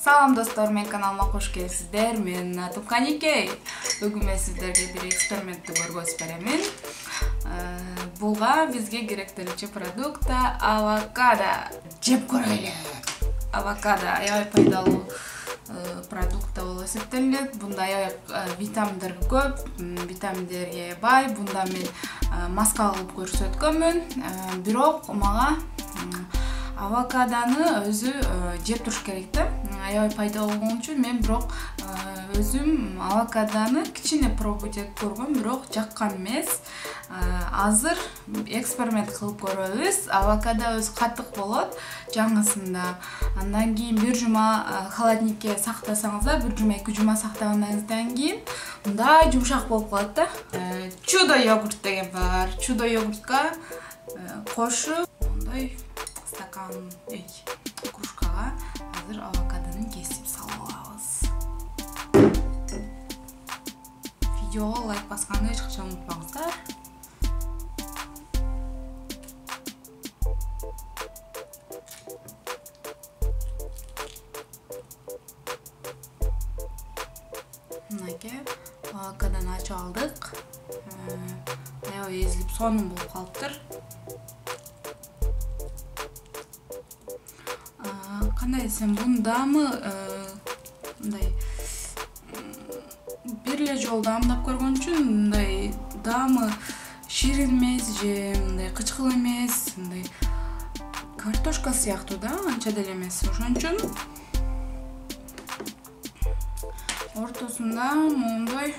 Салам достор, мен каналыма кош келипсиздер. Мен Туканикей. Бүгүн мен сиздерге бир экспериментти көргөзүп беремин. Буга бизге керектелүүчү продукта авокадо. Жеп көрөлү. Авокадо аябай пайдалуу продукт болуп эсептелет. Бунда аябай витаминдер көп, витаминдерге бай. Бунда мен маска кылып көрсөткөнмүн. Бирок мага авокадоны өзү жеп туруш керек да. Аябай пайдалуу болгон үчүн мен бирок өзүм авокадоны кичине пробовать этип көргөм, бирок жаккан эмес. Азыр эксперимент кылып көрөбүз. Авокадо өзү катык болот жаңысында. Андан кийин бир жума холодильникке сактасаңыздар, бир жума 2 жума сактагандан кийин мындай жумшак болуп калат да. Чудо йогурт деген бар. Чудо йогуртка кошуп мындай стакан кружкага азыр авокадону кесип салып алабыз. Видеого лайк басканды эч качан унутпаңыздар. Мынакей авокадону ачып алдык. Аябай эзилип сонун болуп калыптыр. Кандай десем, бундамы мындай бир эле жолу даамдап көргөн үчүн мындай даамы ширин эмес же мындай кычкыл эмес, мындай картошка сыяктуу да, анча деле эмес. Ошон үчүн ортосунда моундай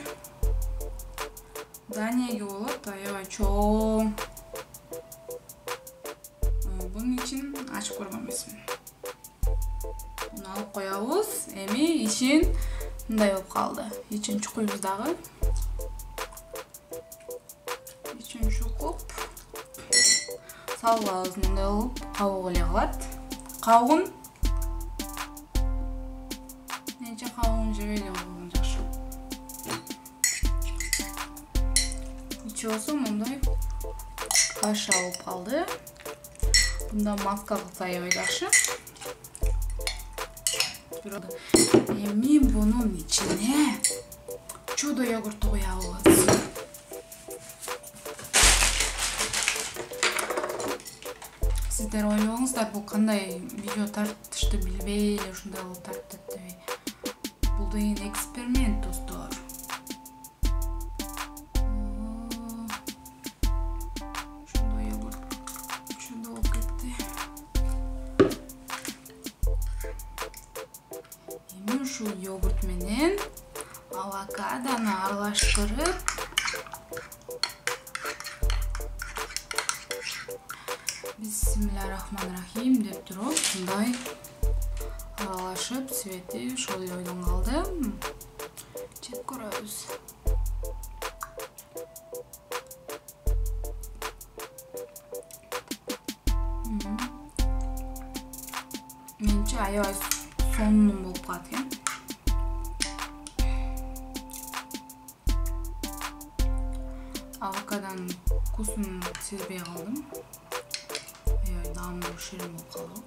данеги болот, аябай чоң. Бунун ичин ачып көргөн эмесмин. Буну алып коебуз. Эми ичин мындай болуп калды. Ичин чукуйбуз дагы. Ичин чукуп салабыз, мындай болуп кабыгы эле калат. Кабыгын нече кабыгын жебей эле койгон жакшы. Ичи болсо мындай каша болуп калды. Бунда маска кылса аябай жакшы. Эми бунун ичине чудо йогурту куябыз. Сиздер ойлобоңуздар, бул кандай видео тартышты билбей эле ушундай болуп тартып деп. Бул деген эксперимент достор. Ушул йогурт менен авокадону аралаштырып Бисмиллахиррахманиррахим деп туруп мындай аралашып, свети ошол эле ойдон калды. Жеп көрөбүз. Менче аябай сонун болуп калат экен. Авокадонун вкусун сезбей калдым. Аябай даамдуу, ширин болуп калды.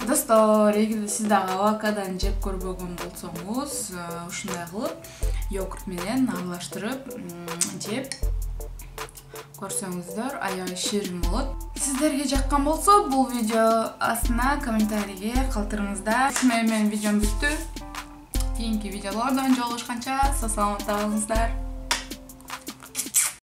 Достор, эгерде сиз дагы авокадону жеп көрбөгөн болсоңуз, ушундай кылып йогурт менен аралаштырып жеп көрсөңүздөр, аябай ширин болот. Сиздерге жаккан болсо, бул видео астына комментарийге калтырыңыздар. Менин видеом бүттү. Кийинки видеолордон жолугушканча сау саламатта болуңуздар.